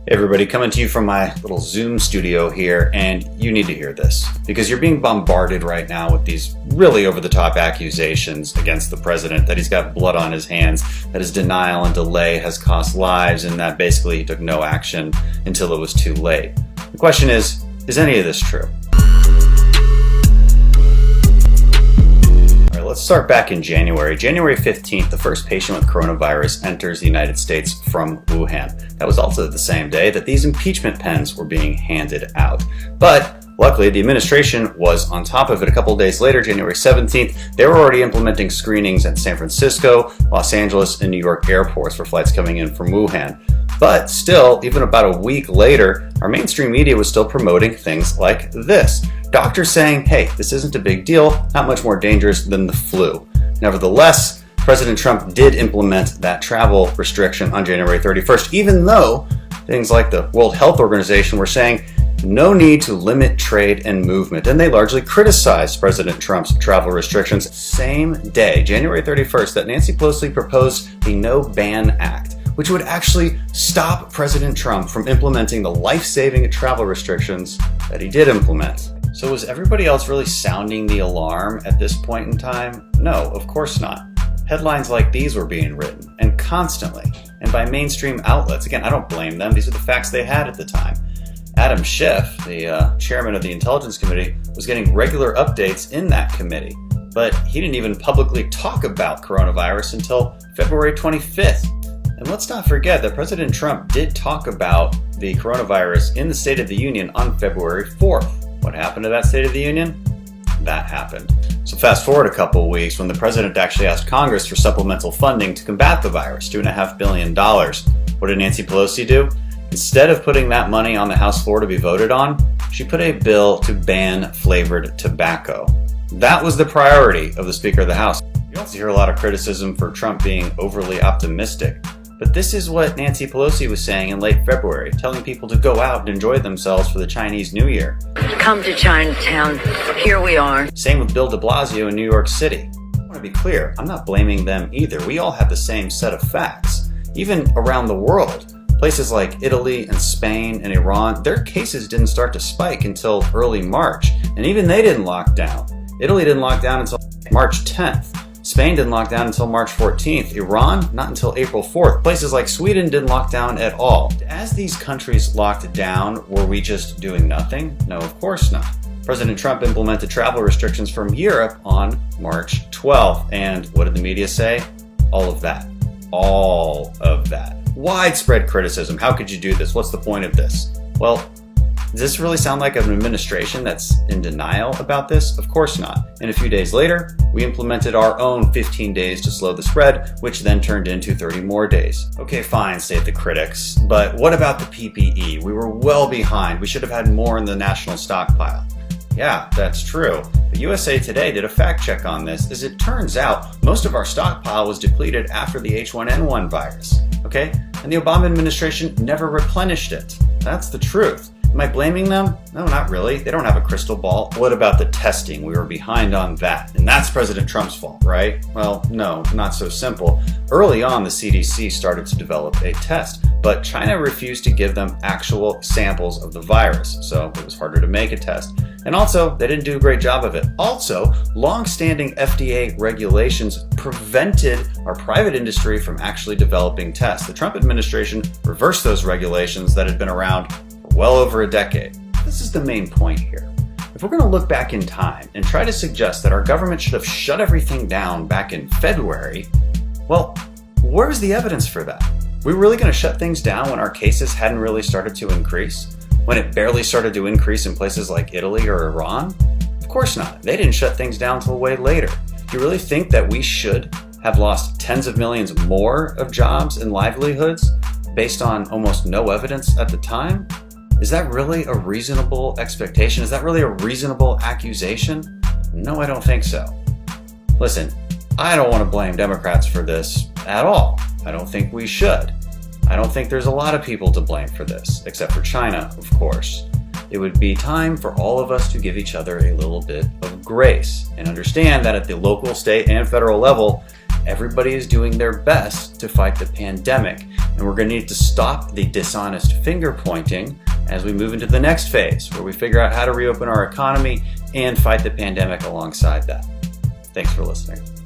Hey everybody, coming to you from my little Zoom studio here, and you need to hear this because you're being bombarded right now with these really over-the-top accusations against the president that he's got blood on his hands, that his denial and delay has cost lives, and that basically he took no action until it was too late. The question is any of this true? Let's start back in January. January 15th, the first patient with coronavirus enters the United States from Wuhan. That was also the same day that these impeachment pens were being handed out. But luckily, the administration was on top of it. A couple of days later, January 17th, they were already implementing screenings at San Francisco, Los Angeles, and New York airports for flights coming in from Wuhan. But still, even about a week later, our mainstream media was still promoting things like this. Doctors saying, hey, this isn't a big deal, not much more dangerous than the flu. Nevertheless, President Trump did implement that travel restriction on January 31st, even though things like the World Health Organization were saying no need to limit trade and movement. And they largely criticized President Trump's travel restrictions. Same day, January 31st, that Nancy Pelosi proposed the No Ban Act, which would actually stop President Trump from implementing the life-saving travel restrictions that he did implement. So was everybody else really sounding the alarm at this point in time? No, of course not. Headlines like these were being written, and constantly, and by mainstream outlets. Again, I don't blame them. These are the facts they had at the time. Adam Schiff, the chairman of the Intelligence Committee, was getting regular updates in that committee, but he didn't even publicly talk about coronavirus until February 25th. And let's not forget that President Trump did talk about the coronavirus in the State of the Union on February 4th. What happened to that State of the Union? That happened. So fast forward a couple of weeks when the president actually asked Congress for supplemental funding to combat the virus, $2.5 billion. What did Nancy Pelosi do? Instead of putting that money on the House floor to be voted on, she put a bill to ban flavored tobacco. That was the priority of the Speaker of the House. You also hear a lot of criticism for Trump being overly optimistic. But this is what Nancy Pelosi was saying in late February, telling people to go out and enjoy themselves for the Chinese New Year. Come to Chinatown. Here we are. Same with Bill de Blasio in New York City. I want to be clear, I'm not blaming them either. We all have the same set of facts. Even around the world, places like Italy and Spain and Iran, their cases didn't start to spike until early March. And even they didn't lock down. Italy didn't lock down until March 10th. Spain didn't lock down until March 14th. Iran, not until April 4th. Places like Sweden didn't lock down at all. As these countries locked down, were we just doing nothing? No, of course not. President Trump implemented travel restrictions from Europe on March 12th. And what did the media say? All of that. All of that. Widespread criticism. How could you do this? What's the point of this? Well, does this really sound like an administration that's in denial about this? Of course not. And a few days later, we implemented our own 15 days to slow the spread, which then turned into 30 more days. Okay, fine, state the critics, but what about the PPE? We were well behind. We should have had more in the national stockpile. Yeah, that's true. But USA Today did a fact check on this. As it turns out, most of our stockpile was depleted after the H1N1 virus. Okay? And the Obama administration never replenished it. That's the truth. Am I blaming them? No, not really. They don't have a crystal ball. What about the testing? We were behind on that. And that's President Trump's fault, right? Well, no, not so simple. Early on, the CDC started to develop a test, but China refused to give them actual samples of the virus, so it was harder to make a test. And also, they didn't do a great job of it. Also, long-standing FDA regulations prevented our private industry from actually developing tests. The Trump administration reversed those regulations that had been around well over a decade. This is the main point here. If we're going to look back in time and try to suggest that our government should have shut everything down back in February, well, where's the evidence for that? We're really going to shut things down when our cases hadn't really started to increase? When it barely started to increase in places like Italy or Iran? Of course not. They didn't shut things down until way later. Do you really think that we should have lost tens of millions more of jobs and livelihoods based on almost no evidence at the time? Is that really a reasonable expectation? Is that really a reasonable accusation? No, I don't think so. Listen, I don't want to blame Democrats for this at all. I don't think we should. I don't think there's a lot of people to blame for this, except for China, of course. It would be time for all of us to give each other a little bit of grace and understand that at the local, state, and federal level, everybody is doing their best to fight the pandemic. And we're going to need to stop the dishonest finger pointing as we move into the next phase, where we figure out how to reopen our economy and fight the pandemic alongside that. Thanks for listening.